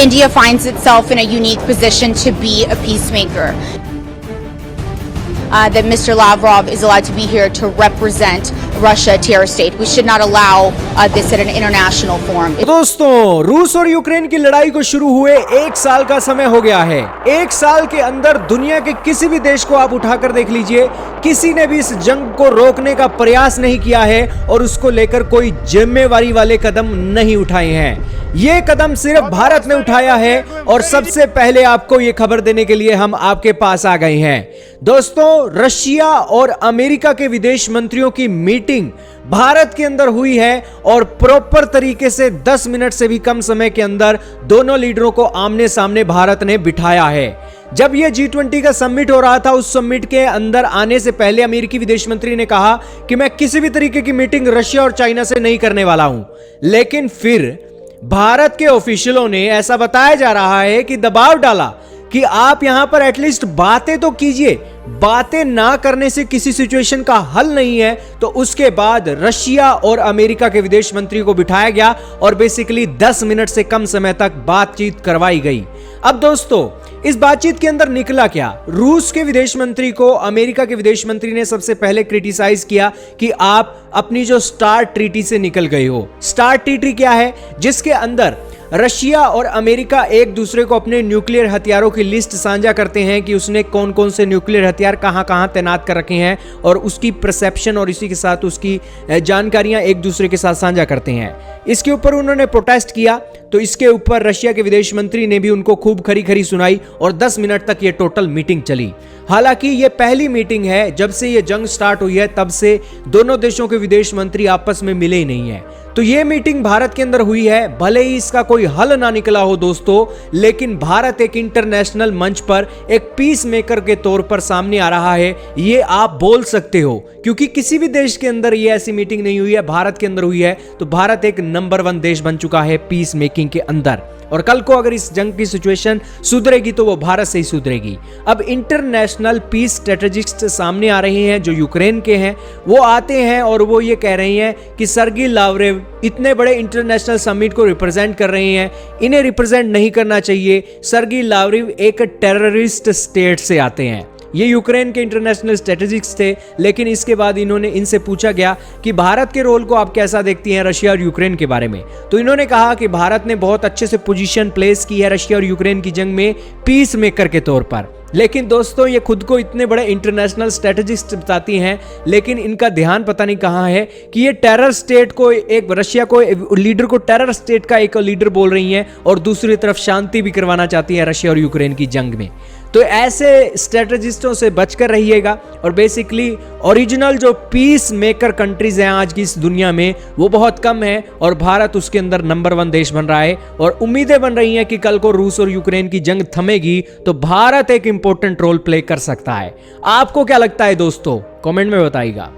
India finds itself in a unique position to be a peacemaker. That Mr. Lavrov is allowed to be here to represent Russia, a terror state. We should not allow this at an international forum. दोस्तों, रूस और Ukraine की लड़ाई को शुरू हुए 1 साल का समय हो गया है। 1 साल के अंदर दुनिया के किसी भी देश को आप उठाकर देख लीजिए, किसी ने भी इस जंग को रोकने का प्रयास नहीं किया है और उसको लेकर कोई जिम्मेवारी वाले कदम नहीं उठाए हैं। ये कदम सिर्फ भारत ने उठाया है और सबसे पहले आपको ये खबर देने के लिए हम आपके पास आ गए हैं। दोस्तों, रशिया और अमेरिका के विदेश मंत्रियों की मीटिंग भारत के अंदर हुई है और प्रॉपर तरीके से 10 मिनट से भी कम समय के अंदर दोनों लीडरों को आमने सामने भारत ने बिठाया है। जब यह G20 का समिट हो रहा था, उस समिट के अंदर आने से पहले अमेरिकी विदेश मंत्री ने कहा कि मैं किसी भी तरीके की मीटिंग रशिया और चाइना से नहीं करने वाला हूं। लेकिन फिर भारत के ऑफिशियलों ने, ऐसा बताया जा रहा है कि दबाव डाला कि आप यहां पर एटलीस्ट बातें तो कीजिए। बातें ना करने से किसी सिचुएशन का हल नहीं है। तो उसके बाद रशिया और अमेरिका के विदेश मंत्री को बिठाया गया और बेसिकली 10 मिनट से कम समय तक बातचीत करवाई गई। अब दोस्तों, इस बातचीत के अंदर निकला क्या? रूस के विदेश मंत्री को अमेरिका के विदेश मंत्री ने सबसे पहले क्रिटिसाइज किया कि आप अपनी जो स्टार्ट ट्रीटी से निकल गए हो। स्टार्ट ट्रीटी क्या है? जिसके अंदर रशिया और अमेरिका एक दूसरे को अपने न्यूक्लियर हथियारों की लिस्ट साझा करते हैं कि उसने कौन कौन से न्यूक्लियर हथियार कहां कहां तैनात कर रखे हैं और उसकी परसेप्शन और इसी के साथ उसकी जानकारियां एक दूसरे के साथ साझा करते हैं। इसके ऊपर उन्होंने प्रोटेस्ट किया, तो इसके ऊपर रशिया के विदेश मंत्री ने भी उनको खूब खरी खरी सुनाई और 10 मिनट तक ये टोटल मीटिंग चली। हालांकि ये पहली मीटिंग है, जब से ये जंग स्टार्ट हुई है तब से दोनों देशों के विदेश मंत्री आपस में मिले ही नहीं है। तो ये मीटिंग भारत के अंदर हुई है। भले ही इसका कोई हल ना निकला हो दोस्तों, लेकिन भारत एक इंटरनेशनल मंच पर एक पीस मेकर के तौर पर सामने आ रहा है, ये आप बोल सकते हो, क्योंकि किसी भी देश के अंदर ये ऐसी मीटिंग नहीं हुई है, भारत के अंदर हुई है। तो भारत एक नंबर 1 देश बन चुका है पीस मेकिंग के अंदर। और कल को अगर इस जंग की सिचुएशन सुधरेगी तो वो भारत से ही सुधरेगी। अब इंटरनेशनल पीस स्ट्रेटेजिस्ट सामने आ रहे हैं जो यूक्रेन के हैं, वो आते हैं और वो ये कह रहे हैं कि सर्गी लावरेव इतने बड़े इंटरनेशनल समिट को रिप्रेजेंट कर रहे हैं, इन्हें रिप्रेजेंट नहीं करना चाहिए। सर्गी लावरेव एक टेररिस्ट स्टेट से आते हैं। ये यूक्रेन के इंटरनेशनल स्ट्रेटेजिस्ट थे, लेकिन इसके बाद इनसे पूछा गया कि भारत के रोल को आप कैसा देखती हैं रशिया और यूक्रेन के बारे में। तो इन्होंने कहा कि भारत ने बहुत अच्छे से पोजीशन प्लेस की है रशिया और यूक्रेन की जंग में पीस मेकर के तौर पर। लेकिन दोस्तों, ये खुद को इतने बड़े इंटरनेशनल स्ट्रेटेजिस्ट बताती हैं, लेकिन इनका ध्यान पता नहीं कहां है कि ये टेरर स्टेट को, एक रशिया को लीडर को टेरर स्टेट का एक लीडर बोल रही हैं और दूसरी तरफ शांति भी करवाना चाहती है रशिया और यूक्रेन की जंग में। तो ऐसे स्ट्रेटेजिस्टों से बचकर रहिएगा और बेसिकली ओरिजिनल जो पीस मेकर कंट्रीज हैं आज की इस दुनिया में, वो बहुत कम है और भारत उसके अंदर नंबर 1 देश बन रहा है। और उम्मीदें बन रही हैं कि कल को रूस और यूक्रेन की जंग थमेगी तो भारत एक इंपॉर्टेंट रोल प्ले कर सकता है। आपको क्या लगता है दोस्तों? कमेंट में बताइएगा।